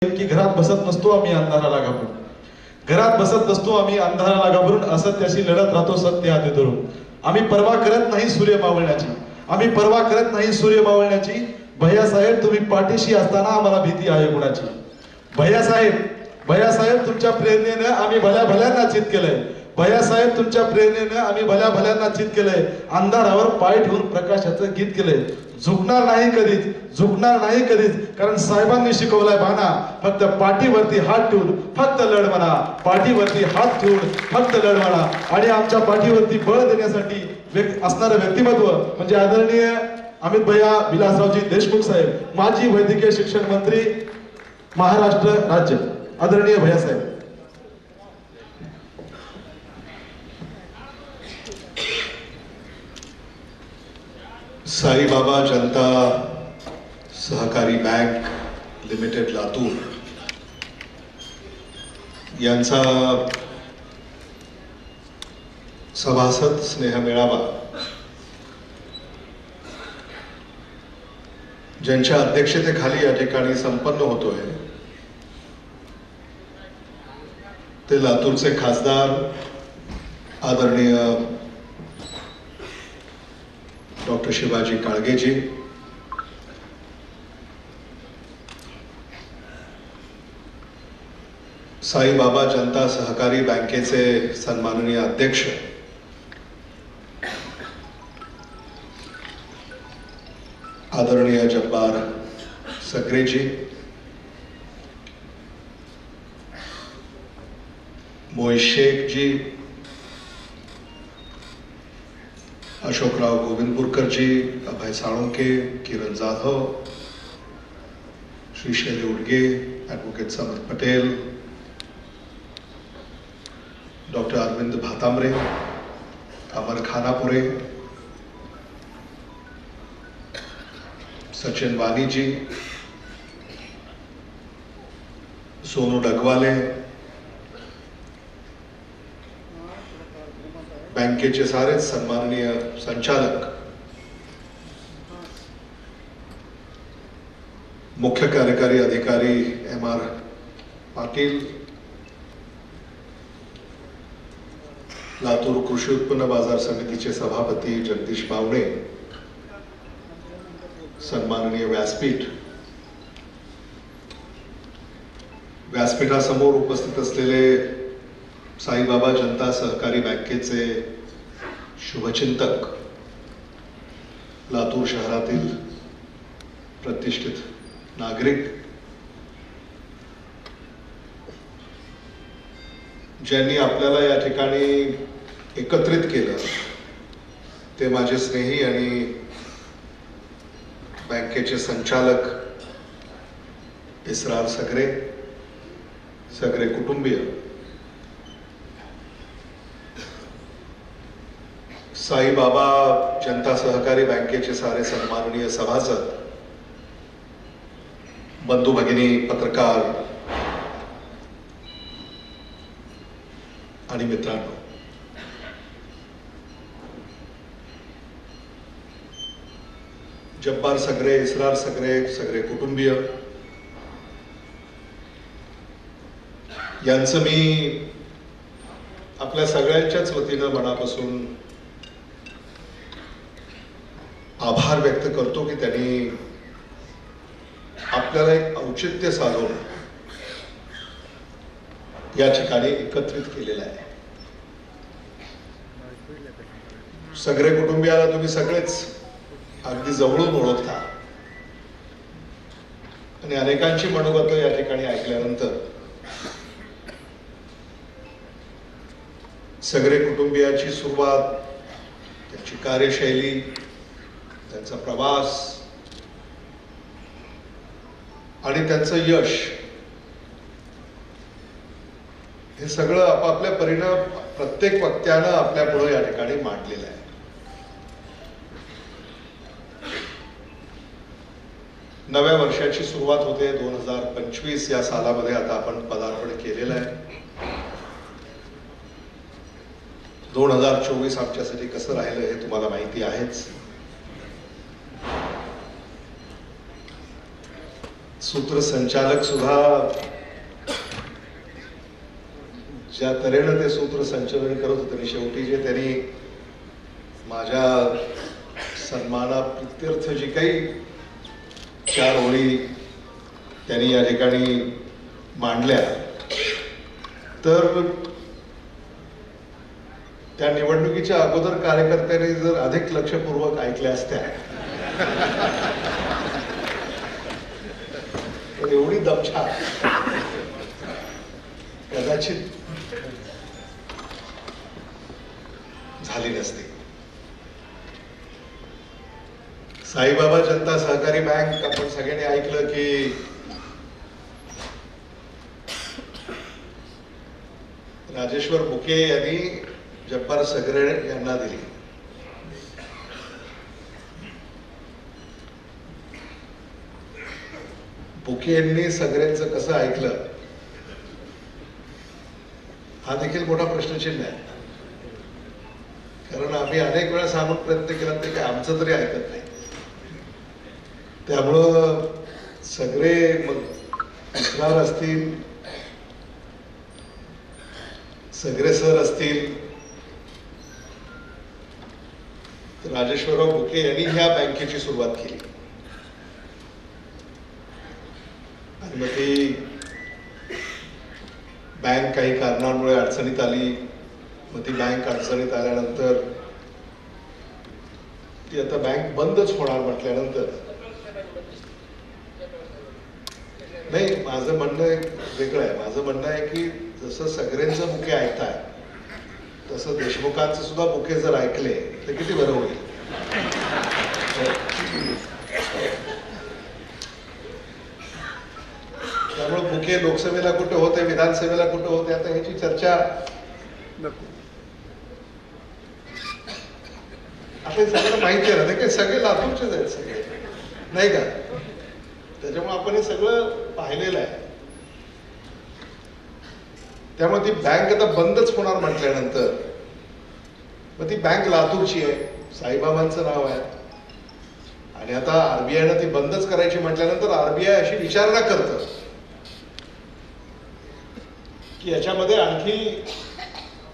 की घरात बसत नसतो आम्ही अंधाराला घाबरून, घरात बसत नसतो आम्ही अंधाराला घाबरून, असत्याशी लढत राहतो सत्य हाती धरून. आम्ही पर्वा करत नाही सूर्य मावळण्याची, आम्ही पर्वा करत नाही सूर्य मावळण्याची. भैयासाहेब तुम्ही पाठीशी असताना आम्हाला भीती आहे गुणाची. भैयासाहेब तुमच्या प्रेरणेनं आम्ही भल्या भल्यांना चित केलंय. भैयासाहेब तुमच्या प्रेरणेनं आम्ही भल्या भल्यांना चित केलंय. अंधारावर पाय ठेवून प्रकाशाचं गीत केलंय. झुकणार नाही कधीच, झुकणार नाही कधीच, कारण साहेबांनी शिकवलाय बाणा. फक्त पाठीवरती हात ठेवून फक्त लढ म्हणा, पाठीवरती हात ठेवून फक्त लढ म्हणा. आणि आमच्या पाठीवरती बळ देण्यासाठी असणारं व्यक्तिमत्व म्हणजे आदरणीय अमित भैया विलासरावजी देशमुख साहेब, माजी वैद्यकीय शिक्षण मंत्री महाराष्ट्र राज्य, आदरणीय भैयासाहेब. साईबाबा जनता सहकारी बँक लिमिटेड लातूर यांचा सभासद स्नेह मेळावा ज्यांच्या अध्यक्षतेखाली या ठिकाणी संपन्न होतोय ते लातूरचे खासदार आदरणीय डॉक्टर शिवाजी काळगेजी, साईबाबा जनता सहकारी बँकेचे सन्माननीय अध्यक्ष आदरणीय जब्बार सगरेजी, मोहित शेख जी, अशोकराव गोविंदपूरकर जी, अभय साळुंके, किरण जाधव, श्री शैली उडगे, ॲडव्होकेट समर पटेल, डॉक्टर अरविंद भातांब्रे, अमर खानापुरे, सचिन वानी जी, सोनू डगवाले, बँकेचे सारे सन्माननीय संचालक, मुख्य कार्यकारी अधिकारी MR पाटील, लातूर कृषी उत्पन्न बाजार समितीचे सभापती जगदीश बावणे, सन्माननीय व्यासपीठ, व्यासपीठासमोर उपस्थित असलेले साईबाबा जनता सहकारी बँकेचे शुभचिंतक, लातूर शहरातील प्रतिष्ठित नागरिक, ज्यांनी आपल्याला या ठिकाणी एकत्रित केलं ते माझे स्नेही आणि बँकेचे संचालक इसरार सगरे, सगरे कुटुंबीय, साईबाबा जनता सहकारी बँकेचे सारे सन्माननीय सभासद, बंधू भगिनी, पत्रकार आणि मित्रांनो, जब्बार सगरे, इसरार सगरे, सगरे कुटुंबीय यांचं मी आपल्या सगळ्यांच्याच वतीनं मनापासून आभार व्यक्त करतो की त्यांनी आपल्याला एक औचित्य साधून या ठिकाणी एकत्रित केलेलं आहे. सगळे कुटुंबियाला तुम्ही सगळेच अगदी जवळून ओळखता आणि अनेकांची मनोगत या ठिकाणी ऐकल्यानंतर सगळे कुटुंबियाची सुरुवात, त्यांची कार्यशैली, त्यांचा प्रवास आणि त्यांचं यश हे सगळं आपापल्या परीनं प्रत्येक वक्त्यानं आपल्या पुढे या ठिकाणी मांडलेलं आहे. नव्या वर्षाची सुरुवात होते. 2025 या सालामध्ये आता आपण पदार्पण केलेलं आहे. 2024 आमच्यासाठी कसं राहिलं हे तुम्हाला माहिती आहेच. सूत्रसंचालक सुद्धा ज्या तऱ्हेनं ते सूत्रसंचालन करत होते आणि शेवटी जे त्यांनी माझ्या सन्मानाप्रित्यर्थ जी काही 4 ओळी त्यांनी या ठिकाणी मांडल्या, तर त्या निवडणुकीच्या अगोदर कार्यकर्त्यांनी जर अधिक लक्षपूर्वक ऐकल्या असत्या तर एवढी दमछाक कदाचित झाली नसती. साईबाबा जनता सहकारी बँक आपण सगळ्यांनी ऐकलं की राजेश्वर बुके यांनी जब्बार सगरे यांना दिली. बुके यांनी सगळ्यांचं कसं ऐकलं हा देखील मोठा प्रश्नचिन्ह आहे. कारण आम्ही अनेक वेळा सांगून प्रयत्न केला ते काय आमचं तरी ऐकत नाही. त्यामुळं सगळे मग इसरार असतील, सगळे सर असतील, तर राजेश्वरराव बुके यांनी ह्या बँकेची सुरुवात केली. आणि मग ती बँक काही कारणांमुळे अडचणीत आली. मग ती बँक अडचणीत आल्यानंतर ती आता बँक बंदच होणार म्हटल्यानंतर, नाही माझं म्हणणं वेगळं आहे. माझं म्हणणं आहे की जसं सगळ्यांचं बुके ऐकताय तसं देशमुखांचे सुद्धा बुके जर ऐकले तर किती बरं होईल. त्यामुळे बुके लोकसभेला कुठे होते, विधानसभेला कुठे होते, आता ह्याची चर्चा आता सगळं माहिती आहे ना. ते सगळे लातूरचेच आहेत सगळे, नाही का? त्याच्यामुळे आपण हे सगळं पाहिलेलं आहे. त्यामुळे ती बँक आता बंदच होणार म्हटल्यानंतर मग ती बँक लातूरची आहे, साईबाबांचं नाव आहे, आणि आता आरबीआयनं ती बंदच करायची म्हटल्यानंतर आरबीआय अशी विचारणा करतं की याच्यामध्ये आणखी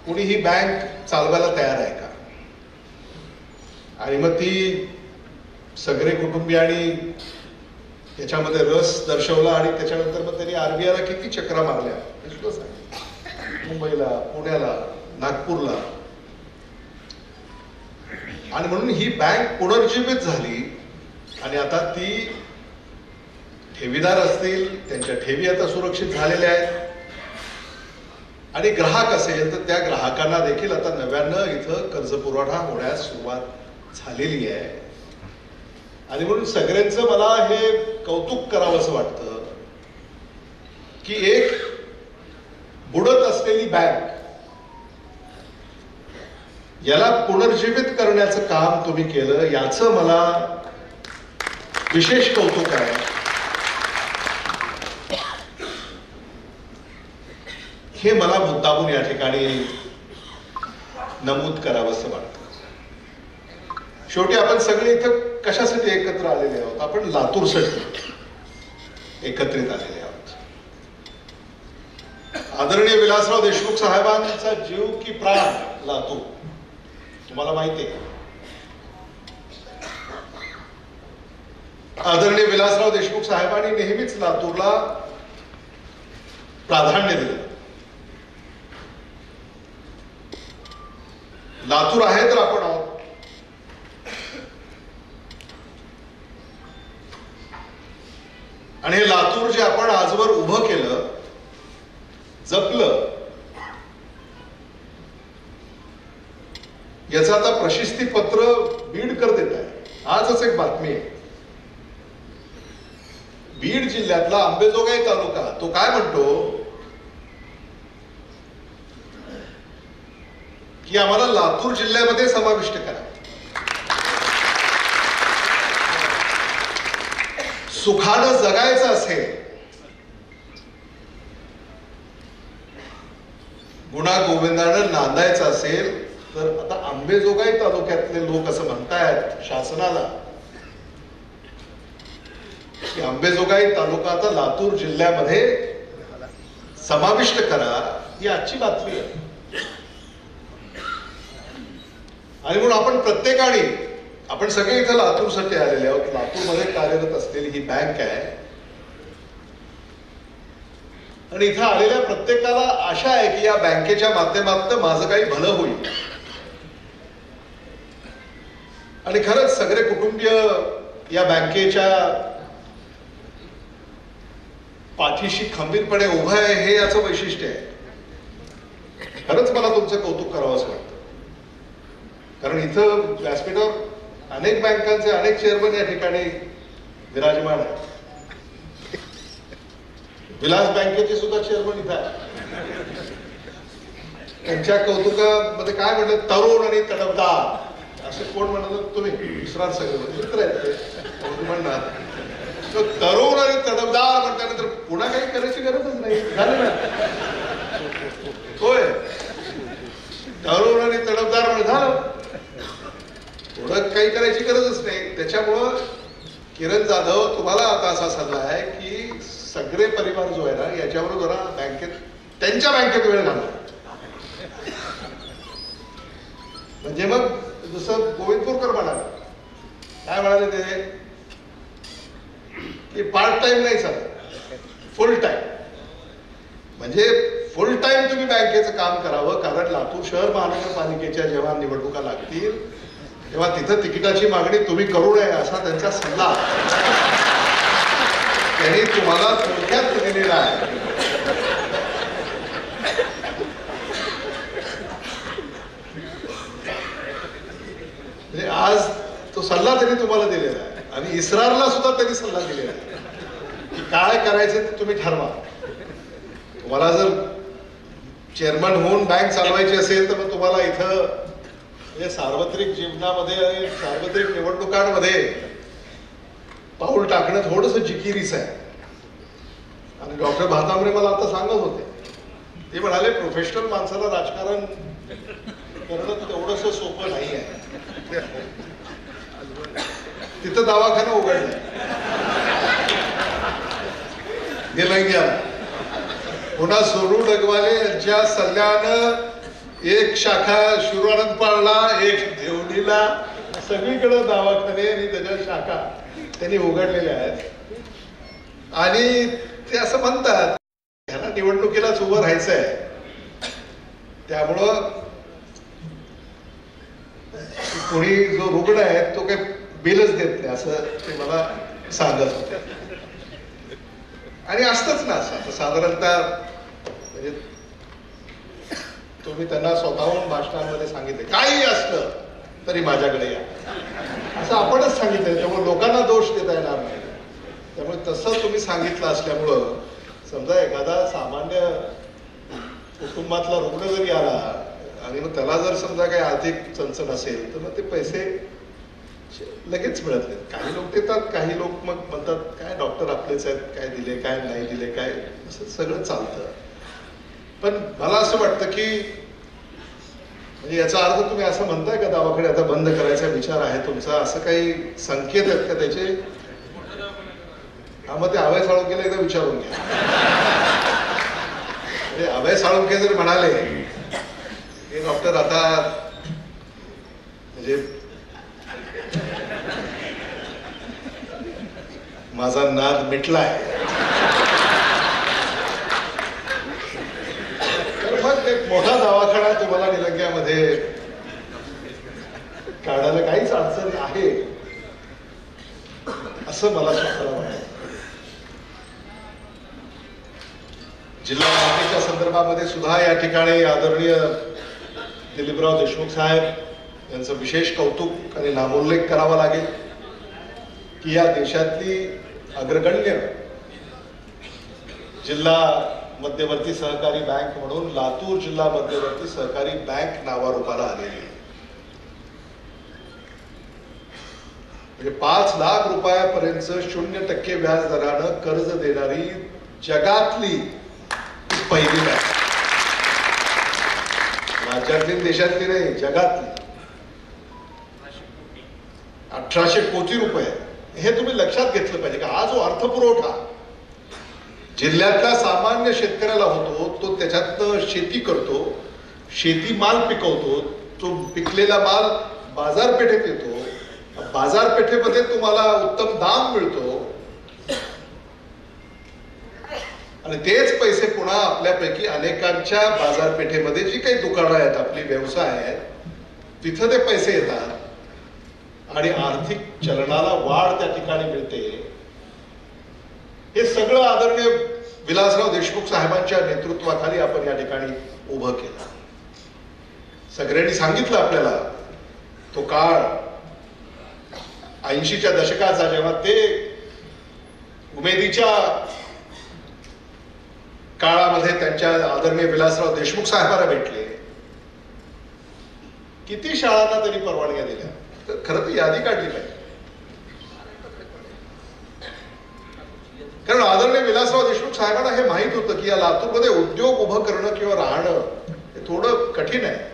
कुणी ही बँक चालवायला तयार आहे का. आणि मग ती सगळे कुटुंबियांनी याच्यामध्ये रस दर्शवला आणि त्याच्यानंतर मग त्यांनी आरबीआयला किती चक्रा मारल्या हे सुद्धा सांगितलं. मुंबईला, पुण्याला, नागपूरला. आणि म्हणून ही बँक पुनर्जीवित झाली आणि आता ती ठेवीदार असतील त्यांच्या ठेवी आता सुरक्षित झालेल्या आहेत. आणि ग्राहक असेल तर त्या ग्राहकांना देखील आता नव्यानं इथं कर्ज पुरवठा होण्यास सुरुवात झालेली आहे. आणि म्हणून सगळ्यांचं मला हे कौतुक करावं असं वाटतं की एक बुडत असलेली बँक याला पुनर्जीवित करण्याचं काम तुम्ही केलं, याचं मला विशेष कौतुक आहे. हे मला मुद्दामून या ठिकाणी नमूद करावं असं वाटतं. शेवटी आपण सगळे इथं कशासाठी एकत्र आलेले आहोत? आपण लातूरसाठी एकत्रित आलेले आहोत. आदरणीय विलासराव देशमुख साहेबांचा जीव की प्राण लातूर, तुम्हाला माहिती आहे. आदरणीय विलासराव देशमुख साहेबांनी नेहमीच लातूरला प्राधान्य दिलं. लातूर आहे तर आपण आहोत. आणि हे लातूर जे आपण आजवर उभं केलं, जपलं, याचं आता प्रशस्ती पत्र बीडकर देत आहे. आजच एक बातमी आहे. बीड जिल्ह्यातला अंबेजोगाई तालुका तो काय म्हणतो की आम्हाला लातूर जिल्ह्यामध्ये समाविष्ट करा. सुखानं जगायचं असेल, गुणागोविंदानं नांदायचं असेल तर आता अंबेजोगाई तालुक्यातले लोक असं म्हणतायत शासनाला की अंबेजोगाई तालुका आता लातूर जिल्ह्यामध्ये समाविष्ट करा, ही आजची बातमी आहे. आणि म्हणून आपण प्रत्येकाने, आपण सगळे इथं लातूरसाठी आलेले आहोत, लातूरमध्ये कार्यरत असलेली ही बँक आहे आणि इथं आलेल्या प्रत्येकाला आशा आहे की या बँकेच्या माध्यमातून माझं काही भलं होईल. आणि खरंच सगळे कुटुंबीय या बँकेच्या पाठीशी खंबीरपणे उभं आहे, हे याचं वैशिष्ट्य आहे. खरंच मला तुमचं कौतुक करावं असं वाटतं. कारण इथं व्यासपीठावर अनेक बँकांचे अनेक चेअरमन या ठिकाणी विराजमान आहेत. विलास बँकेचे सुद्धा चेअरमन इथं आहे. त्यांच्या कौतुकामध्ये काय म्हटलं, तरुण आणि तडफदार असं कोण म्हणत, तुम्ही विसराल सगळे मित्र आहेत ते म्हणणार. तरुण आणि तडफदार म्हटल्यानंतर पुन्हा काही करायची गरजच नाही, झालं ना. होय, तरुण आणि तडफदार म्हणजे झालं, पुढं काही करायची गरजच नाही. त्याच्यामुळं किरण जाधव, तुम्हाला आता असा सल्ला आहे की सगळे परिवार जो आहे ना, याच्यावर जरा बँकेत, त्यांच्या बँकेत वेळ घालवा. म्हणजे मग जसं गोविंदपूरकर म्हणाले, काय म्हणाले ते, की पार्ट टाइम नाही चालत, फुल टाइम. म्हणजे फुल टाइम तुम्ही बँकेचं काम करावं. कारण लातूर शहर महानगरपालिकेच्या जेव्हा निवडणुका लागतील तेव्हा तिथं तिकिटाची मागणी तुम्ही करू नये असा त्यांचा सल्ला त्यांनी तुम्हाला थोडक्यात दिलेला आहे. म्हणजे आज तो सल्ला त्यांनी तुम्हाला दिलेला आहे आणि इस्रारला सुद्धा त्यांनी सल्ला दिलेला आहे की काय करायचं ते तुम्ही ठरवा. तुम्हाला जर चेअरमन होऊन बँक चालवायची असेल तर मग तुम्हाला इथं म्हणजे सार्वत्रिक जीवनामध्ये आणि सार्वत्रिक निवडणुकांमध्ये पाऊल टाकणं थोडंसं जिकिरीच आहे. आणि डॉक्टर भातांब्रे मला आता सांगत होते, ते म्हणाले प्रोफेशनल माणसाला राजकारण करणं तेवढंसं सोपं नाही आहे. तिथं दवाखाना उघडलाय गेला गेला. पुन्हा सोनू डगवाले यांच्या सल्ल्यानं एक शाखा शिरूरानंद पाळला, एक देवणीला, सगळीकडे दवाखाने आणि त्याच्या शाखा त्यांनी उघडलेल्या आहेत. आणि ते असं म्हणतात ह्याला निवडणुकीलाच उभं राहायचं आहे, त्यामुळं कोणी जो रुग्ण आहे तो काही बिलच देत नाही असं ते मला सांगत होते. आणि असतंच ना असं साधारणतः, म्हणजे तुम्ही त्यांना स्वतःहून भाषणांमध्ये सांगितले काही असलं तरी माझ्याकडे या असं आपणच सांगितलंय. त्यामुळे लोकांना दोष देता येणार नाही. त्यामुळे तसं तुम्ही सांगितलं असल्यामुळं समजा एखादा सामान्य कुटुंबातला रुग्ण जरी आला आणि मग त्याला जर समजा काही आर्थिक चणचण असेल तर मग ते पैसे लगेच मिळत नाहीत. काही लोक देतात, काही लोक मग म्हणतात काय डॉक्टर आपलेच आहेत, काय दिले काय नाही दिले काय, असं सगळं चालतं. पण मला असं वाटतं की म्हणजे याचा अर्थ तुम्ही असं म्हणताय का दवाखाने आता बंद करायचा विचार आहे तुमचा, असं काही संकेत आहेत का त्याचे? हा, मग ते अभय साळुंकेला एकदा विचारून घ्या. म्हणजे अभय साळुंके जर म्हणाले की डॉक्टर आता म्हणजे माझा नाद मिटलाय, तर मग एक मोठा दवाखाना तुम्हाला निलंग्यामध्ये काढायला काहीच अडचण आहे असं मला स्वतःला वाटतं. जिल्हा बँकेच्या संदर्भामध्ये सुद्धा या ठिकाणी आदरणीय दिलीपराव देशमुख साहेब यांचं विशेष कौतुक आणि नामोल्लेख करावा लागेल की या देशातली अग्रगण्य जिल्हा मध्यवर्ती सहकारी बँक म्हणून लातूर जिल्हा मध्यवर्ती सहकारी बँक नावारूपाला आलेली आहे. म्हणजे 5 लाख रुपयापर्यंत 0% व्याज दरानं कर्ज देणारी जगातली पहिली बँक, राज्यातली देशातली नाही जगातली. 1800 कोटी रुपये हे तुम्ही लक्षात घेतलं पाहिजे की हा जो अर्थपुरवठा जिल्ह्यातल्या सामान्य शेतकऱ्याला होतो, तो त्याच्यातनं शेती करतो, शेती माल पिकवतो, तो पिकलेला माल बाजारपेठेत येतो, बाजारपेठेमध्ये तुम्हाला उत्तम दाम मिळतो आणि तेच पैसे पुन्हा आपल्यापैकी अनेकांच्या बाजारपेठेमध्ये जी काही दुकानं आहेत, आपली व्यवसाय आहेत, तिथं ते पैसे येतात आणि आर्थिक चलनाला वाढ त्या ठिकाणी मिळते. हे सगळं आदरणीय विलासराव देशमुख साहेबांच्या नेतृत्वाखाली आपण या ठिकाणी उभं केलं. सगळ्यांनी सांगितलं आपल्याला तो काळ 80च्या दशकाचा, जेव्हा ते उमेदीच्या काळामध्ये त्यांच्या आदरणीय विलासराव देशमुख साहेबांना भेटले. किती शाळांना त्यांनी परवानग्या दिल्या, तर खरं तर यादी काढली पाहिजे. कारण आदरणीय विलासराव देशमुख साहेबांना हे माहित होतं की या लातूरमध्ये उद्योग उभं करणं किंवा राहणं हे थोडं कठीण आहे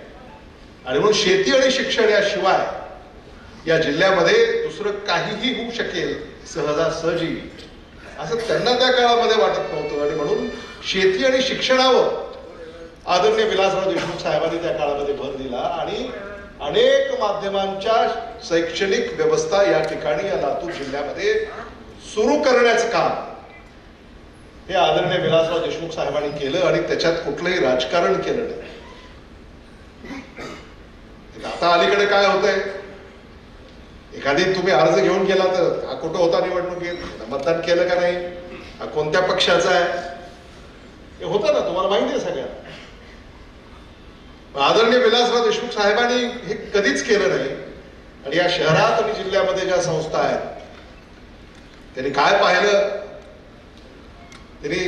आणि म्हणून शेती आणि शिक्षण याशिवाय या जिल्ह्यामध्ये दुसरं काहीही होऊ शकेल सहजासहजी असं त्यांना त्या काळामध्ये वाटत नव्हतं आणि म्हणून शेती आणि शिक्षणावर आदरणीय विलासराव देशमुख साहेबांनी त्या काळामध्ये भर दिला आणि अनेक माध्यमांच्या शैक्षणिक व्यवस्था या ठिकाणी या लातूर जिल्ह्यामध्ये सुरू करण्याचं काम हे आदरणीय विलासराव देशमुख साहेबांनी केलं आणि त्याच्यात कुठलंही राजकारण केलं नाही. आता अलीकडे काय होतंय, एखादी तुम्ही अर्ज घेऊन गेला तर हा कुठं होता निवडणुकीत, मतदान केलं का नाही, हा कोणत्या पक्षाचा आहे, हे होतं ना, तुम्हाला माहिती आहे सगळ्यांना. आदरणीय विलासराव देशमुख साहेबांनी हे कधीच केलं नाही आणि या शहरात आणि जिल्ह्यामध्ये ज्या संस्था आहेत त्यांनी काय पाहिलं, त्यांनी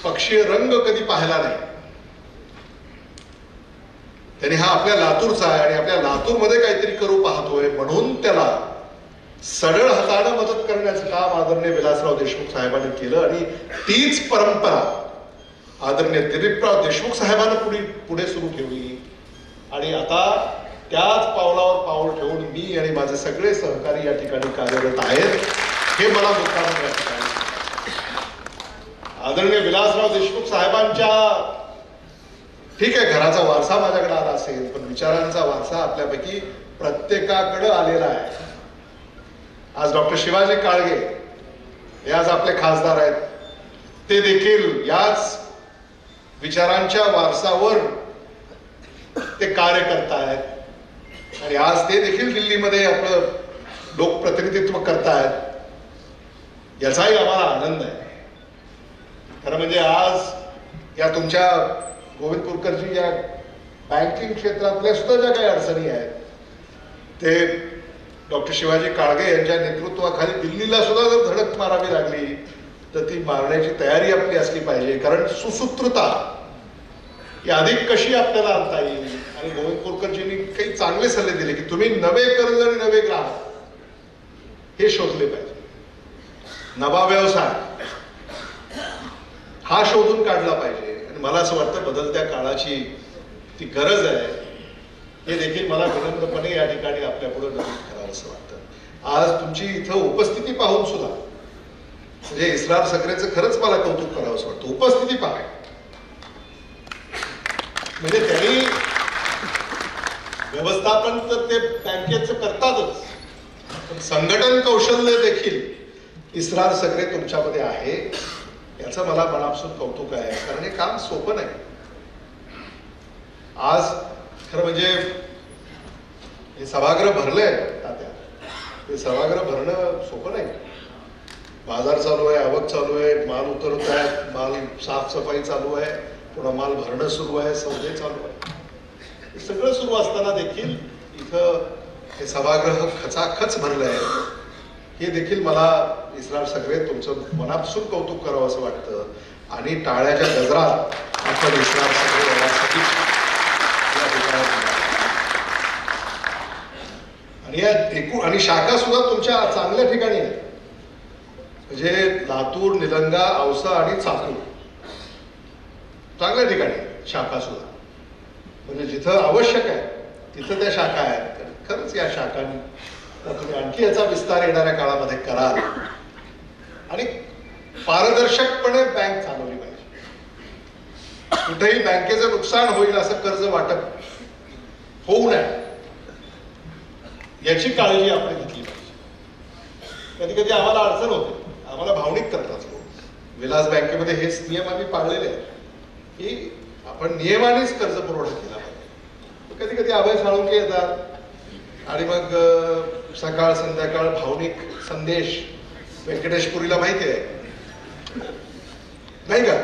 पक्षीय रंग कधी पाहिला नाही. त्यांनी हा आपल्या लातूरचा आहे आणि आपल्या लातूरमध्ये काहीतरी करू पाहतोय म्हणून त्याला सरळ हाताने मदत करण्याचं काम आदरणीय विलासराव देशमुख साहेबांनी केलं आणि तीच परंपरा आदरणीय दिलीपराव देशमुख साहेबांनी पुढे सुरू ठेवली आणि आता त्याच पावलावर पाऊल ठेवून मी आणि माझे सगळे सहकारी या ठिकाणी कार्यरत आहेत. हे मला मुद्दाम या ठिकाणी आदरणीय विलासराव देशमुख साहेबांच्या, ठीक आहे, घराचा वारसा माझ्याकडे आला असेल, पण विचारांचा वारसा आपल्यापैकी प्रत्येकाकडे आलेला आहे. आज डॉक्टर शिवाजी काळगे हे आज आपले खासदार आहेत, ते देखील याच विचारांच्या वारसावर ते कार्य करतायत आणि आज ते देखील दिल्लीमध्ये आपलं लोकप्रतिनिधित्व करतायत. याचाही आम्हाला आनंद आहे. खरं म्हणजे आज या तुमच्या गोविंदपूरकरजी या बँकिंग क्षेत्रातल्या सुद्धा ज्या काही अडचणी आहेत ते डॉक्टर शिवाजी काळगे यांच्या नेतृत्वाखाली दिल्लीला सुद्धा जर धडक मारावी लागली तर ती मारण्याची तयारी आपली असली पाहिजे. कारण सुसूत्रता ही अधिक कशी आपल्याला आणता येईल आणि गोविंदपूरकरजींनी काही चांगले सल्ले दिले की तुम्ही नवे कर्ज आणि नवे ग्राहक हे शोधले पाहिजे. नवा व्यवसाय हा शोधून काढला पाहिजे आणि मला असं वाटतं बदलत्या काळाची ती गरज आहे हे देखील मला विनम्रपणे या ठिकाणी आपल्या पुढे नमूद करावं असं वाटतं. आज तुमची इथं उपस्थिती पाहून सुद्धा म्हणजे इस्रार सगळ्याचं खरंच मला कौतुक करावं असं वाटतं. उपस्थिती पहा, म्हणजे त्यांनी व्यवस्थापन तर ते बँकेचं करतातच, पण संघटन कौशल्य देखील इस्रार सगळे तुमच्यामध्ये आहे, याचं मला मनापासून कौतुक आहे. कारण हे काम सोपं नाही. आज खरं म्हणजे हे सभागृह भरलंय तात्या, हे सभागृह भरणं सोपं नाही. बाजार चालू आहे, आवक चालू आहे, माल उतरत आहे, माल साफसफाई चालू आहे, पुन्हा माल भरणं सुरू आहे, सौदे चालू आहे. हे सगळं सुरू असताना देखील इथं हे सभागृह खचाखच भरलं आहे. हे देखील मला इस्रार सगळे तुमचं मनापासून कौतुक करावं असं वाटतं आणि टाळ्याच्या गजरात आपण इस्रार सगळे यासाठी आणि या एकूण आणि शाखा सुद्धा तुमच्या चांगल्या ठिकाणी आहेत. म्हणजे लातूर, निलंगा, औसा आणि चाकूर चांगल्या ठिकाणी शाखा सुद्धा, म्हणजे जिथं आवश्यक आहे तिथं त्या शाखा आहेत. खरंच या शाखांनी तर तुम्ही आणखी याचा विस्तार येणाऱ्या काळामध्ये कराल आणि पारदर्शकपणे बँक चालवली पाहिजे. कुठेही बँकेचं नुकसान होईल असं कर्ज वाटप होऊ नये याची काळजी आपण घेतली पाहिजे. कधी कधी आम्हाला अडचण होते, आम्हाला भावनिक करतात लोक. विलास बँकेमध्ये हेच नियम आम्ही पाळलेले आहेत की आपण नियमानेच कर्ज पुरवठा केला पाहिजे. कधी कधी अभय साळुंके येतात आणि मग सकाळ संध्याकाळ भावनिक संदेश व्यंकटेशपुरीला माहिती आहे नाही का,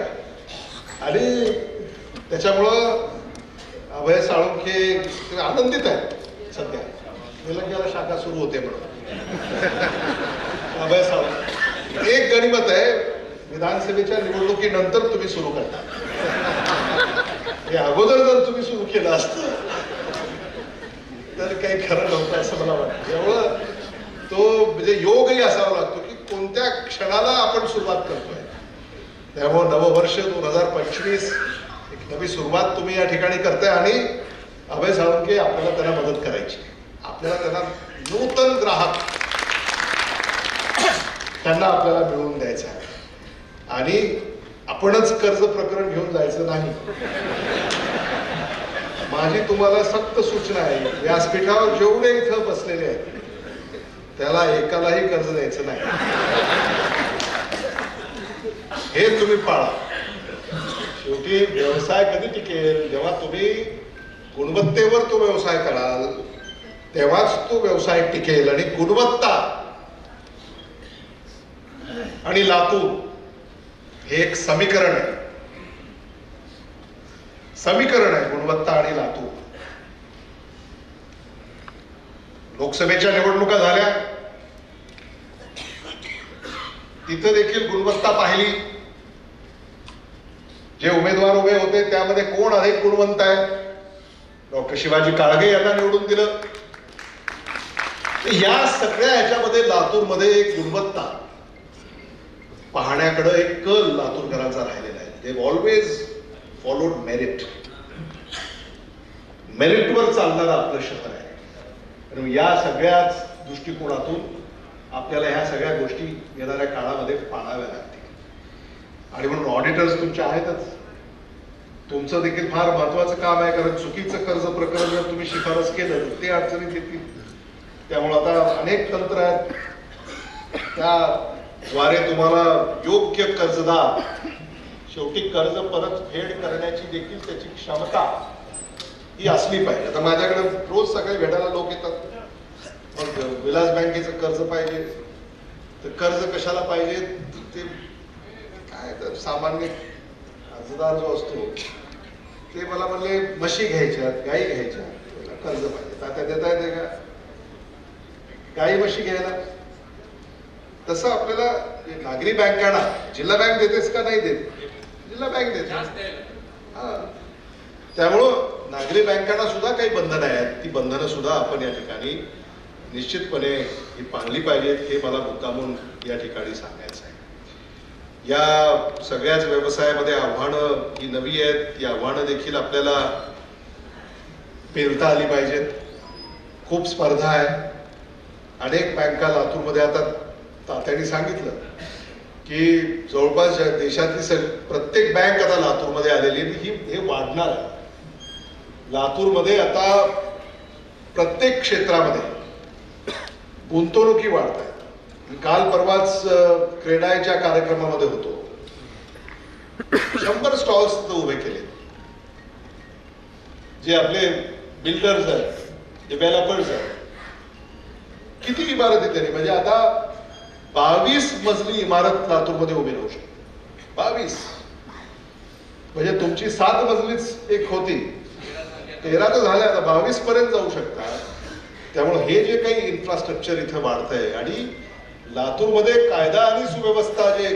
आणि त्याच्यामुळं अभय साळुंके आनंदित आहे सध्या. निलंग्याला शाखा सुरू होते म्हणून अभय साळुंके एक गणिमत आहे, विधानसभेच्या निवडणुकीनंतर तुम्ही सुरू करता. हे अगोदर जर तुम्ही सुरू केलं असतं तर काही खरं नव्हतं असं मला वाटतं. एवढं तो म्हणजे योगही असावा लागतो की कोणत्या क्षणाला आपण सुरुवात करतोय. त्यामुळे नववर्ष 2025 एक नवी सुरुवात तुम्ही या ठिकाणी करताय आणि अभय साळुंके आपल्याला त्यांना मदत करायची, आपल्याला त्यांना नूतन ग्राहक त्यांना आपल्याला मिळवून द्यायचं आहे आणि आपणच कर्ज प्रकरण घेऊन जायचं नाही. माझी तुम्हाला सक्त सूचना आहे, व्यासपीठावर जेवढे इथं बसलेले आहेत त्याला एकालाही कर्ज द्यायचं नाही. हे तुम्ही पाळा. शेवटी व्यवसाय कधी टिकेल, जेव्हा तुम्ही गुणवत्तेवर तो व्यवसाय कराल तेव्हाच तो व्यवसाय टिकेल. आणि गुणवत्ता आणि लातूर हे एक समीकरण आहे, समीकरण आहे गुणवत्ता आणि लातूर. लोकसभेच्या निवडणुका झाल्या, तिथं देखील गुणवत्ता पाहिली. जे उमेदवार उभे होते त्यामध्ये कोण अधिक गुणवंत आहे, डॉक्टर शिवाजी काळगे यांना निवडून दिलं. या सगळ्या ह्याच्यामध्ये लातूरमध्ये एक गुणवत्ता पाहण्याकडे एक कल लातूरकरांचा राहिलेला आहे. They always followed merit. मेरिटवर चालणारं आपलं शहर आहे. आणि या सगळ्याच दृष्टिकोनातून आपल्याला ह्या सगळ्या गोष्टी येणाऱ्या काळामध्ये पाळाव्या लागतील. आणि म्हणून ऑडिटर्स तुमचे आहेतच. तुमचं देखील फार महत्वाचं काम आहे, कारण चुकीचं कर्ज प्रकरण जर तुम्ही शिफारस केलं तर ते अडचणीत येतील. त्यामुळे आता अनेक तंत्र आहेत, त्याद्वारे तुम्हाला योग्य कर्जदार, शेवटी कर्ज परतफेड करण्याची देखील त्याची क्षमता ही असली पाहिजे. आता माझ्याकडे रोज सकाळी भेटायला लोक येतात, मग विलास बँकेचं कर्ज पाहिजे, तर कर्ज कशाला पाहिजे ते काय, तर सामान्य अर्जदार जो असतो ते मला म्हणले म्हशी घ्यायच्या, गाई घ्यायच्या, कर्ज पाहिजे. तात्या देता येते का गाई म्हशी घ्यायला? तसं आपल्याला नागरी बँकांना जिल्हा बँक देतेस का नाही देत? जिल्हा बँक देते. त्यामुळं नागरी बँकांना सुद्धा काही बंधनं आहेत, ती बंधनं सुद्धा आपण या ठिकाणी निश्चितपणे ही पाळली पाहिजेत. हे मला मुद्दामून या ठिकाणी सांगायचं आहे. या सगळ्याच व्यवसायामध्ये आव्हानं ही नवी आहेत, ती आव्हानं देखील आपल्याला पेलता आली पाहिजेत. खूप स्पर्धा आहे. अनेक बँका लातूरमध्ये आता तात्यांनी सांगितलं की जवळपास देशातली प्रत्येक बँक आता लातूरमध्ये आलेली आहे. हे वाढणार आहे. लातूरमध्ये आता प्रत्येक क्षेत्रामध्ये गुंतवणुकी वाढत आहेत. काल परवाच क्रेडाईच्या कार्यक्रमामध्ये होतो, 100 स्टॉल्स उभे केले. जे आपले बिल्डर्स आहेत, डेव्हलपर्स आहेत, किती इमारती त्यांनी, म्हणजे आता 22 मजली इमारत लातूरमध्ये उभी राहू शकते. 22 म्हणजे तुमची 7 मजलीच एक होती, 13 तर झाल्या, आता 22 पर्यंत जाऊ शकता. त्यामुळे हे जे काही इन्फ्रास्ट्रक्चर इथं वाढतंय आणि लातूरमध्ये कायदा आणि सुव्यवस्था जे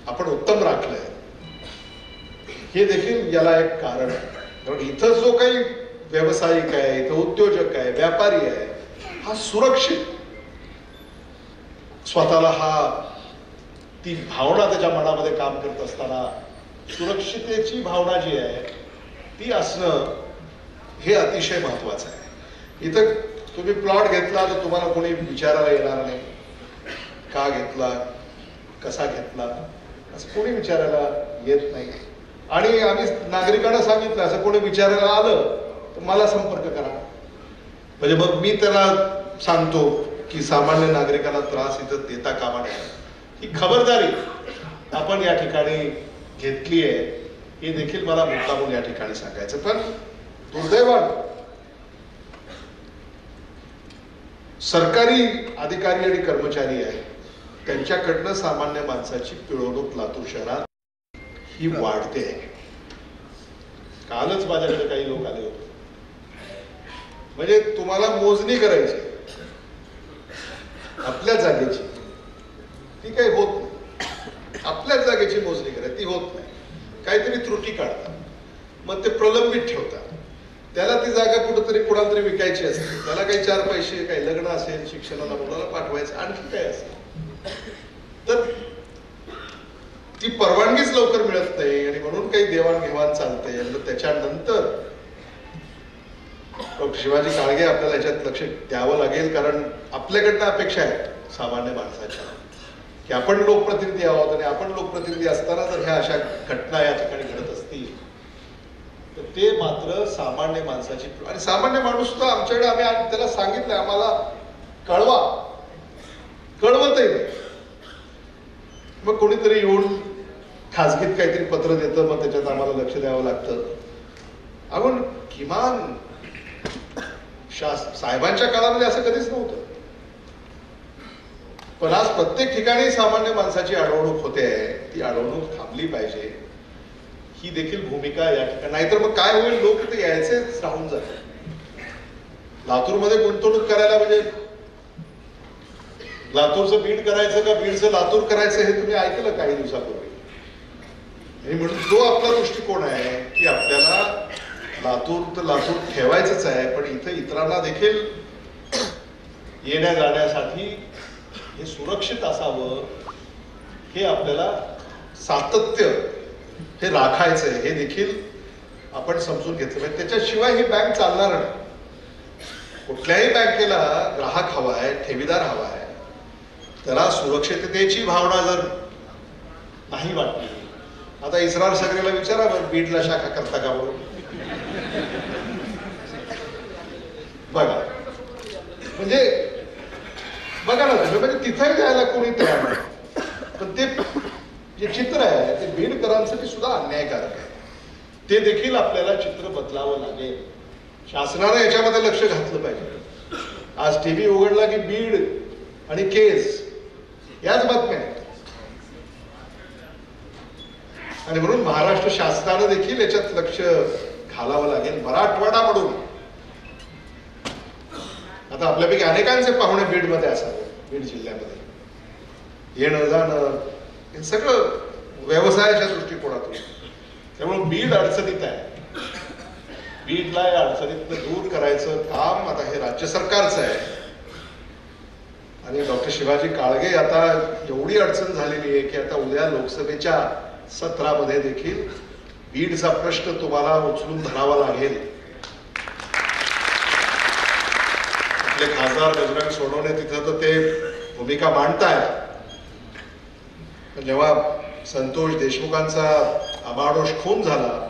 आपण उत्तम राखलंय, हे देखील याला एक कारण आहे. कारण इथं जो काही व्यावसायिक आहे, इथं उद्योजक आहे, व्यापारी आहे, हा सुरक्षित स्वतःला ती भावना त्याच्या मनामध्ये काम करत असताना सुरक्षितेची भावना जी आहे ती असणं हे अतिशय महत्वाचं आहे. इथं तुम्ही प्लॉट घेतला तर तुम्हाला कोणी विचारायला येणार नाही, का घेतला, कसा घेतला, असं कोणी विचारायला येत नाही. आणि आम्ही नागरिकांना सांगितलं असं कोणी विचारायला आलं तर मला संपर्क करा. म्हणजे मग मी त्याला सांगतो की सामान्य नागरिकांना त्रास इथं देता कामा नये. ही खबरदारी आपण या ठिकाणी घेतली आहे हे देखील मला मुद्दामून या ठिकाणी सांगायचं. पण दुर्दैवानं सरकारी अधिकारी आणि कर्मचारी आहेत त्यांच्याकडनं सामान्य माणसाची पिळवणूक लातूर शहरात ही वाढते आहे. कालच माझ्याकडे काही लोक आले होते, म्हणजे तुम्हाला मोजणी करायची आपल्या जागेची, ती काही होत नाही. आपल्याच जागेची मोजणी करायची ती होत नाही, काहीतरी त्रुटी काढतात, मग ते प्रलंबित ठेवतात. त्याला ती जागा कुठंतरी कुणाला तरी विकायची असते, त्याला काही 4 पैसे, काही लग्न असेल, शिक्षणाला मुलाला पाठवायचं, आणखी काय असेल तर ती परवानगीच लवकर मिळत नाही आणि म्हणून काही देवाणघेवाण चालते. आणि त्याच्यानंतर डॉक्टर शिवाजी काळगे आपल्याला याच्यात लक्ष द्यावं लागेल, कारण आपल्याकडनं अपेक्षा आहे सामान्य माणसाच्या की आपण लोकप्रतिनिधी आहोत आणि आपण लोकप्रतिनिधी असताना जर ह्या अशा घटना या ठिकाणी घडत असतील तर ते मात्र सामान्य माणसाची. आणि सामान्य माणूस तर आमच्याकडे आम्ही त्याला सांगितलं आम्हाला कळवा, कळवतही नाही. मग कोणीतरी येऊन खासगीत काहीतरी पत्र देतं, मग त्याच्यात आम्हाला लक्ष द्यावं लागतं. आपण किमान साहेबांच्या काळामध्ये असं कधीच नव्हतं, पण आज प्रत्येक ठिकाणी सामान्य माणसाची अडवणूक होते आहे. ती अडवणूक थांबली पाहिजे ही देखील भूमिका या ठिकाणी. नाहीतर मग काय होईल, लोक ते यायचेच राहून जाते. लातूरमध्ये गुंतवणूक करायला म्हणजे लातूरचं बीड करायचं का बीडचं लातूर करायचं हे तुम्ही ऐकलं काही दिवसापूर्वी. आणि म्हणून जो आपला दृष्टिकोन आहे की आपल्याला लातूर तर लातूर ठेवायचंच आहे, पण इथं इतरांना देखील येण्या जाण्यासाठी हे सुरक्षित असावं, हे आपल्याला सातत्य हे राखायचं आहे, हे देखील आपण समजून घेतलं पाहिजे. त्याच्याशिवाय ही बँक चालणार नाही. कुठल्याही बँकेला ग्राहक हवा आहे, ठेवीदार हवा आहे, त्याला सुरक्षिततेची भावना जर नाही वाटली. आता इस्रार सगळ्याला विचारा बरं, बीडला शाखा करता का बरोबर बघा. म्हणजे बघा ना तुम्ही, म्हणजे तिथे जायला कोणी तयार नाही. पण ते जे चित्र आहे ते बीडकरांसाठी सुद्धा अन्यायकारक आहे. ते देखील आपल्याला चित्र बदलावं लागेल. शासनाने याच्यामध्ये लक्ष घातलं पाहिजे. आज टीव्ही उघडला की बीड आणि केस याच बातम्या आहेत. आणि म्हणून महाराष्ट्र शासनानं देखील याच्यात लक्ष घालावं लागेल. मराठवाडा म्हणून आता आपल्यापैकी अनेकांचे पाहुणे बीडमध्ये असावे, बीड जिल्ह्यामध्ये येणं जाणं हे सगळं व्यवसायाच्या दृष्टिकोनातून. त्यामुळे बीड अडचणीत आहे. बीडला या अडचणीतनं दूर करायचं काम आता हे राज्य सरकारचं आहे. आणि डॉक्टर शिवाजी काळगे आता एवढी अडचण झालेली आहे की आता उद्या लोकसभेच्या सत्रामध्ये देखील बीडचा प्रश्न तुम्हाला उचलून धरावा लागेल. आपले खासदार बजरंग सोनवणे तिथं तर ते भूमिका मांडतायत. पण जेव्हा संतोष देशमुखांचा अमानुष खून झाला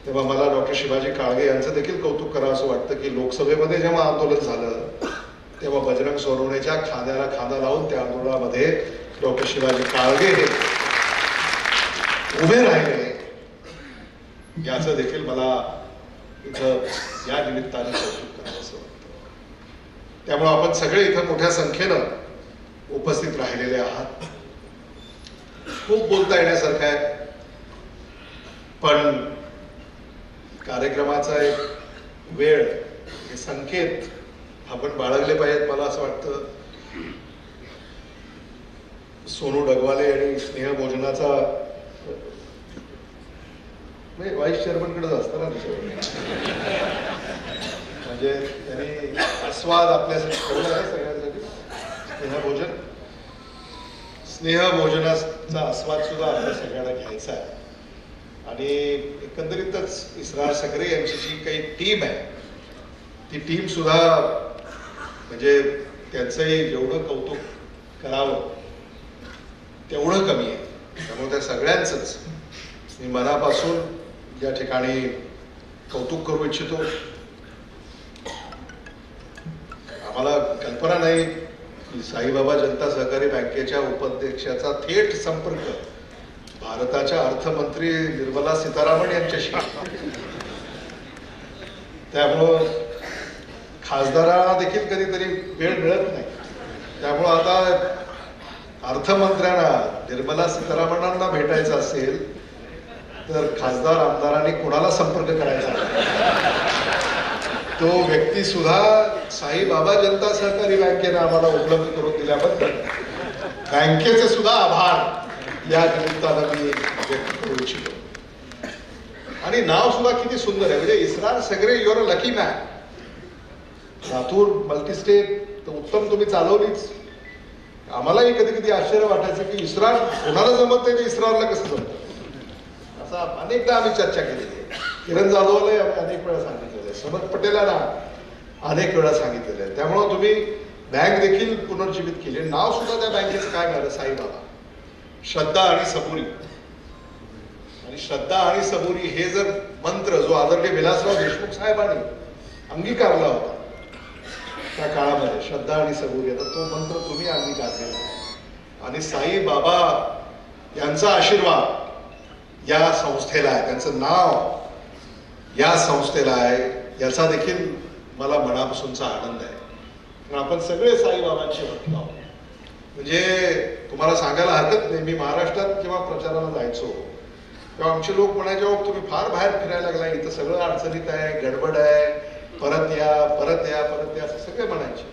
तेव्हा मला डॉक्टर शिवाजी काळगे यांचं देखील कौतुक करावं असं वाटतं की लोकसभेमध्ये जेव्हा आंदोलन झालं तेव्हा बजरंग सोनवणेच्या खांद्याला खांदा लावून त्या आंदोलनामध्ये डॉक्टर शिवाजी काळगे हे उभे राहिले. याचं देखील मला इथं या निमित्ताने कौतुक करावं असं वाटतं. त्यामुळे आपण सगळे इथं मोठ्या संख्येनं उपस्थित राहिलेले आहात. खूप बोलता येण्यासारखं आहे, पण कार्यक्रमाचा एक वेळ, हे संकेत आपण बाळगले पाहिजेत. मला असं वाटतं सोनू डगवाले आणि स्नेह भोजनाचा व्हाईस चेअरमनकडेच असतं ना, म्हणजे त्यांनी आस्वाद आपल्यासाठी ठेवला आहे सगळ्यांसाठी. स्नेह भोजनाचा आस्वाद सुद्धा आपल्या सगळ्यांना घ्यायचा आहे. आणि एकंदरीतच इस्रार सगरे यांची जी काही टीम आहे ती टीम सुद्धा म्हणजे त्यांचंही जेवढं कौतुक करावं तेवढं कमी आहे. त्यामुळे त्या सगळ्यांचंच मी मनापासून या ठिकाणी कौतुक करू इच्छितो. आम्हाला कल्पना नाही की साईबाबा जनता सहकारी बँकेच्या उपाध्यक्षाचा थेट संपर्क भारताच्या अर्थमंत्री निर्मला सीतारामन यांच्याशी. त्यामुळं खासदारांना देखील कधीतरी वेळ मिळत नाही. त्यामुळं आता अर्थमंत्र्यांना निर्मला सीतारामनांना भेटायचं असेल तर खासदार आमदारांनी कोणाला संपर्क करायचा, तो व्यक्ती सुद्धा साईबाबा जनता सहकारी बँकेने आम्हाला उपलब्ध करून दिल्याबद्दल बँकेचे सुद्धा आभार या निमित्तानं मी व्यक्त करू इच्छितो. आणि नाव सुद्धा किती सुंदर आहे, म्हणजे इस्रार सगळे your a lucky man. Latur multi-state तर उत्तम तुम्ही चालवलीच. आम्हालाही कधी कधी आश्चर्य वाटायचं की इस्रार कोणाला जमत नाही, इस्रारला कसं जमतं. असा अनेकदा आम्ही चर्चा केलेली आहे. किरण जाधवलाही आम्ही अनेक वेळा सांगितलेलं आहे, समर्थ पटेलांना अनेक वेळा सांगितलेलं आहे. त्यामुळं तुम्ही बँक देखील पुनर्जीवित केली. नाव सुद्धा त्या बँकेचं काय मिळालं, साईबाबा. श्रद्धा आणि सबुरी. आणि श्रद्धा आणि सबुरी हे जर मंत्र जो आदरणीय विलासराव देशमुख साहेबांनी अंगीकारला होता त्या काळामध्ये, श्रद्धा आणि सबुरी, आता तो मंत्र तुम्ही अंगीकारलेला. आणि साईबाबा यांचा आशीर्वाद या संस्थेला आहे, त्यांचं नाव या संस्थेला आहे, याचा देखील मला मनापासूनचा आनंद आहे. आपण सगळे साईबाबांचे भक्त आहोत. म्हणजे तुम्हाला सांगायला हरकत नाही, मी महाराष्ट्रात जेव्हा प्रचाराला जायचो तेव्हा आमचे लोक म्हणायचे, तुम्ही फार बाहेर फिरायला लागला, इथं सगळं अडचणीत आहे, गडबड आहे, परत या परत या परत या, असं सगळे म्हणायचे.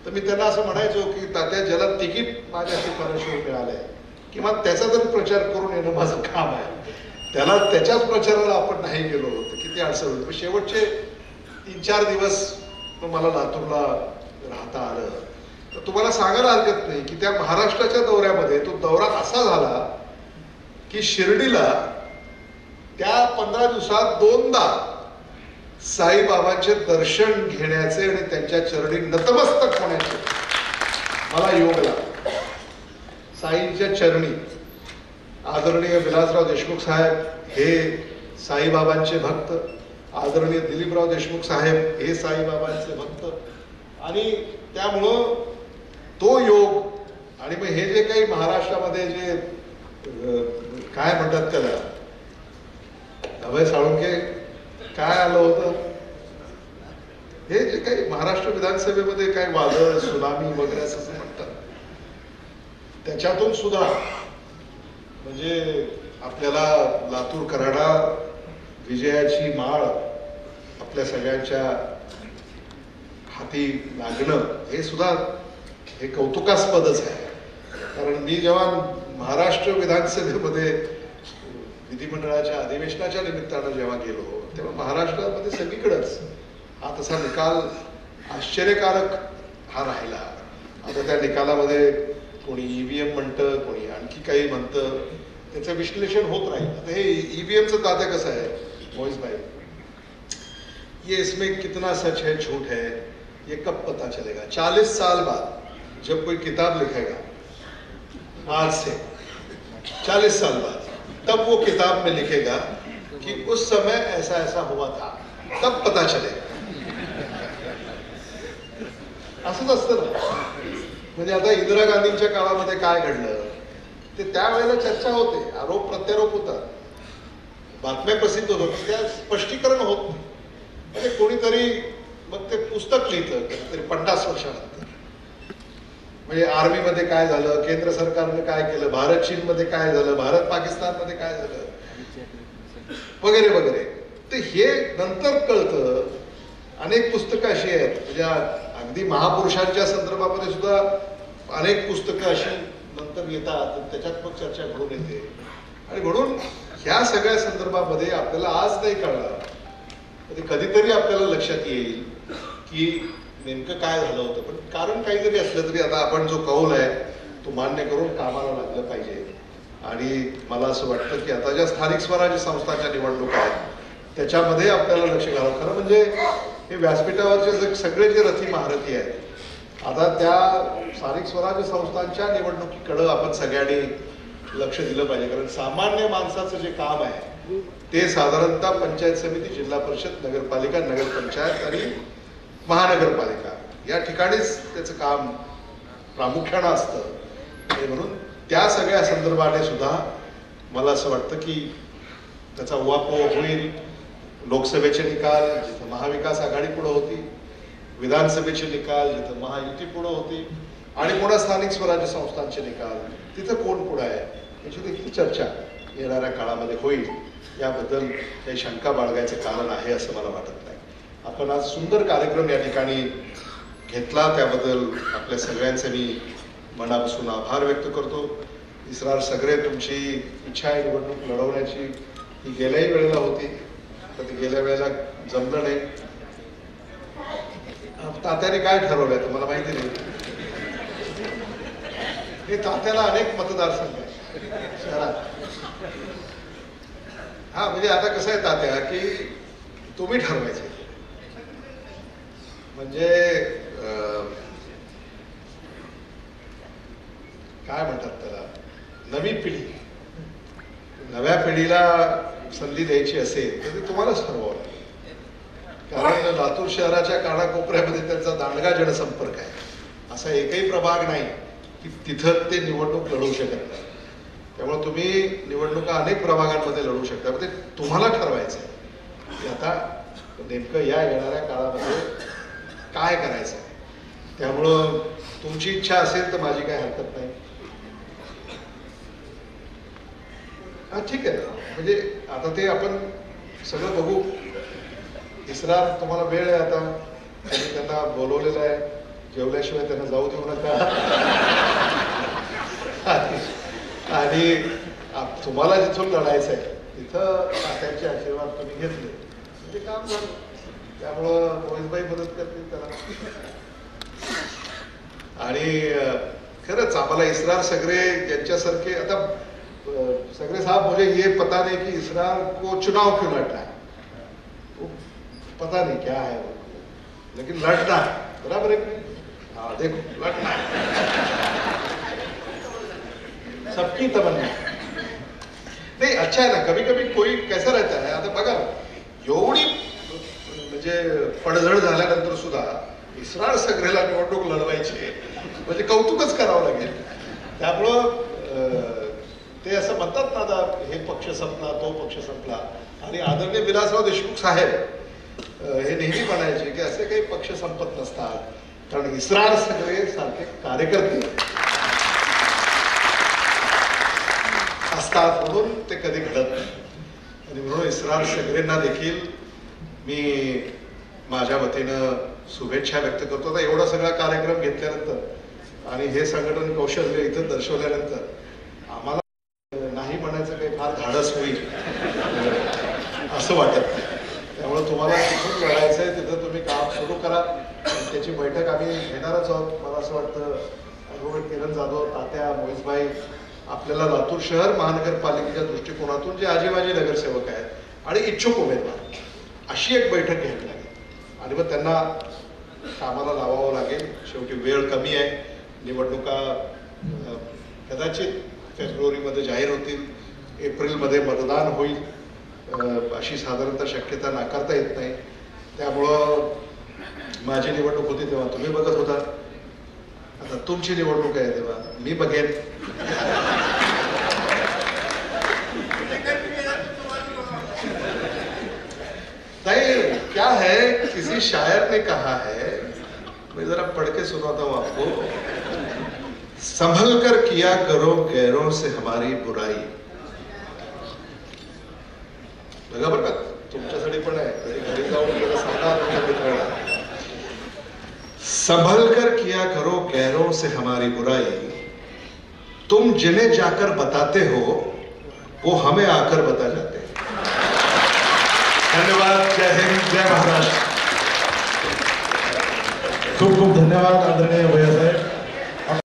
तर मी त्यांना असं म्हणायचो की तात्या, ज्याला तिकीट माझ्या शिफारशीवर मिळालंय किंवा त्याचा जर प्रचार करून येणं माझं काम आहे, त्याला त्याच्याच प्रचाराला आपण नाही गेलो तर किती अडचण होती. शेवटचे 3-4 दिवस मला लातूरला राहता आलं. तर तुम्हाला सांगायला हरकत नाही की त्या महाराष्ट्राच्या दौऱ्यामध्ये तो दौरा असा झाला की शिर्डीला त्या 15 दिवसात 2दा साईबाबांचे दर्शन घेण्याचे आणि त्यांच्या चरणी नतमस्तक होण्याचे मला योग लागला. साईंच्या चरणी आदरणीय विलासराव देशमुख साहेब हे साईबाबांचे भक्त, आदरणीय दिलीपराव देशमुख साहेब हे साईबाबांचे भक्त. आणि त्यामुळं तो योग आणि मग हे जे काही महाराष्ट्रामध्ये जे काय म्हणतात त्याला, अभय साळुंके काय आलं होतं, हे जे काही महाराष्ट्र विधानसभेमध्ये काही वादळ सुनामी वगैरे असं म्हणतात, त्याच्यातून सुद्धा म्हणजे आपल्याला लातूर कराडा विजयाची माळ आपल्या सगळ्यांच्या हाती लागणं हे सुद्धा हे कौतुकास्पदच आहे. कारण मी जेव्हा महाराष्ट्र विधानसभेमध्ये विधिमंडळाच्या अधिवेशनाच्या निमित्तानं जेव्हा गेलो तेव्हा महाराष्ट्रामध्ये सगळीकडेच हा तसा निकाल आश्चर्यकारक हा राहिला. आता त्या निकालामध्ये कोणी ईव्हीएम म्हणतं, कोणी आणखी काही म्हणतं, त्याचं विश्लेषण होत राहील. आता हे ईव्हीएमचं तात्या कसं आहे मोहित भाई, ये इसमें कितना सच है झूठ है ये कब पता चलेगा. 40 साल बाद जब कोई किताब लिखेगा, आज से 40 साल बाद, तब वो किताब में लिखेगा कि उस समय ऐसा ऐसा हुआ था, तब पता चलेगा. असंच असतं ना. म्हणजे आता इंदिरा गांधींच्या काळामध्ये काय घडलं ते त्यावेळेला चर्चा होते, आरोप प्रत्यारोप होतात, बातम्या प्रसिद्ध होतात, त्या स्पष्टीकरण होत नाही. म्हणजे कोणीतरी मग ते पुस्तक लिहितं कधीतरी 50 वर्षानंतर. म्हणजे आर्मीमध्ये काय झालं, केंद्र सरकारने काय केलं, भारत चीन मध्ये काय झालं, भारत पाकिस्तान मध्ये काय झालं वगैरे वगैरे, ते हे नंतर कळतं. अनेक पुस्तकं अशी आहेत म्हणजे अगदी महापुरुषांच्या संदर्भामध्ये सुद्धा अनेक पुस्तकं अशी नंतर येतात, त्याच्यात मग चर्चा घडून येते. आणि म्हणून ह्या सगळ्या संदर्भामध्ये आपल्याला आज नाही कळणार, कधीतरी आपल्याला लक्षात येईल की नेमकं काय झालं होतं. पण कारण काही जरी असलं तरी आता आपण जो कौल आहे तो मान्य करून कामाला लागलं पाहिजे. आणि मला असं वाटतं की आता ज्या स्थानिक स्वराज्य संस्थांच्या निवडणुका आहेत त्याच्यामध्ये आपल्याला लक्ष घालावं. खरं म्हणजे हे व्यासपीठावरचे सगळे जे रथी महारथी आहेत आता त्या स्थानिक स्वराज्य संस्थांच्या निवडणुकीकडं आपण सगळ्यांनी लक्ष दिलं पाहिजे, कारण सामान्य माणसाचं जे काम आहे ते साधारणतः पंचायत समिती, जिल्हा परिषद, नगरपालिका, नगरपंचायत आणि महानगरपालिका या ठिकाणीच त्याचं काम प्रामुख्यानं असतं. आणि म्हणून त्या सगळ्या संदर्भाने सुद्धा मला असं वाटतं की त्याचा उहापोह होईल. लोकसभेचे निकाल जिथं महाविकास आघाडी पुढे होती, विधानसभेचे निकाल जिथं महायुती पुढे होती, आणि पुन्हा स्थानिक स्वराज्य संस्थांचे निकाल तिथं कोण पुढे आहे याची देखील चर्चा येणाऱ्या काळामध्ये होईल. याबद्दल काही शंका बाळगायचं कारण आहे असं मला वाटत नाही. आपण आज सुंदर कार्यक्रम या ठिकाणी घेतला, त्याबद्दल आपल्या सगळ्यांचे मी मनापासून आभार व्यक्त करतो. इसरार सगळे तुमची इच्छा आहे निवडणूक लढवण्याची, ती गेल्याही वेळेला होती, तर ती गेल्या वेळेला जमलं नाही. तात्याने काय ठरवलंय तुम्हाला माहिती नाही. हे तात्याला अनेक मतदारसंघ आहे शहरात. हा म्हणजे आता कसं आहे तात्या की तुम्ही ठरवायचे, म्हणजे काय म्हणतात त्याला, नवी पिढी, नव्या पिढीला संधी द्यायची असेल तर ते तुम्हालाच ठरवावं लागेल. कारण लातूर शहराच्या कानाकोपऱ्यामध्ये त्यांचा दांडगा जनसंपर्क आहे. असा एकही प्रभाग नाही की तिथं ते निवडणूक लढवू शकत नाही. त्यामुळे तुम्ही निवडणुका अनेक प्रभागांमध्ये लढवू शकता. ते तुम्हाला ठरवायचं आहे की आता नेमकं या येणाऱ्या काळामध्ये काय करायचं आहे. त्यामुळं तुमची इच्छा असेल तर माझी काही हरकत नाही. हा ठीक आहे ना, म्हणजे आता ते आपण सगळं बघू. इसरार तुम्हाला वेळ आहे, आता तुम्ही त्यांना बोलवलेलं आहे, जेवल्याशिवाय त्यांना जाऊ देऊ नका. आणि तुम्हाला जिथून लढायचं आहे तिथं त्यांचे आशीर्वाद तुम्ही घेतले म्हणजे काम झालं. त्यामुळं मोहितबाई मदत करतील त्याला. आणि खरंच आम्हाला इसरार सगळे यांच्यासारखे, आता सगळे साहब मुझे ये पता नहीं कि इसरार को चुनाव क्यों लड़ना है, पता नहीं क्या है वो, लेकिन लड़ना है, बराबर है कि नहीं? हाँ देखो लड़ना है, सबकी तमन्ना. नहीं अच्छा है ना, कभी कभी कोई कैसा रहता है, आता बघा एवढी म्हणजे पडझड झाल्यानंतर सुद्धा इसरार सगळ्याला निवडणूक लढवायची म्हणजे कौतुकच करावं लागेल. त्यामुळं ते असं म्हणतात ना, आता हे पक्ष संपला, तो पक्ष संपला. आणि आदरणीय विलासराव देशमुख साहेब हे नेहमी म्हणायचे की असे काही पक्ष संपत नसतात, कारण इसरार सगळे सारखे कार्यकर्ते असतात, म्हणून ते कधी घडत नाही. आणि म्हणून इसरार सगळ्यांना देखील मी माझ्या वतीनं शुभेच्छा व्यक्त करतो. आता एवढा सगळा कार्यक्रम घेतल्यानंतर आणि हे संघटन कौशल्य इथं दर्शवल्यानंतर आम्हाला नाही म्हणायचं काही फार धाडस होईल असं वाटत नाही. त्यामुळे तुम्हाला जिथून लढायचं आहे तिथं तुम्ही काम सुरू करा. त्याची बैठक आम्ही घेणारच आहोत. मला असं वाटतं ॲडव्होकेट किरण जाधव, तात्या, मोहितबाई, आपल्याला लातूर शहर महानगरपालिकेच्या दृष्टिकोनातून जे आजीबाजी नगरसेवक आहेत आणि इच्छुक उमेदवार, अशी एक बैठक घ्यावी लागेल. आणि मग त्यांना कामाला लावावं लागेल. शेवटी वेळ कमी आहे. निवडणुका कदाचित फेब्रुवारीमध्ये जाहीर होतील, एप्रिलमध्ये मतदान होईल अशी साधारणतः शक्यता नाकारता येत नाही. त्यामुळं माझी निवडणूक होती तेव्हा तुम्ही बघत होता, आता तुमची निवडणूक आहे तेव्हा मी बघेन. नहीं क्या है, किसी शायर ने कहा है, मैं जरा पढ़ के सुनाता हूं आपको. संभल कर किया करो गैरों से हमारी बुराई. बघा बरं का, तुमच्यासाठी पण आहे, कधी घरी जाऊन त्याला सांगा तुमच्या मित्रांना. संभल कर किया करो गैरों से हमारी बुराई, तुम जिन्हें जाकर बताते हो वो हमें आकर बता जाते हैं. धन्यवाद. जय हिंद, जय महाराष्ट्र. खूप खूप धन्यवाद आदरणीय भैया.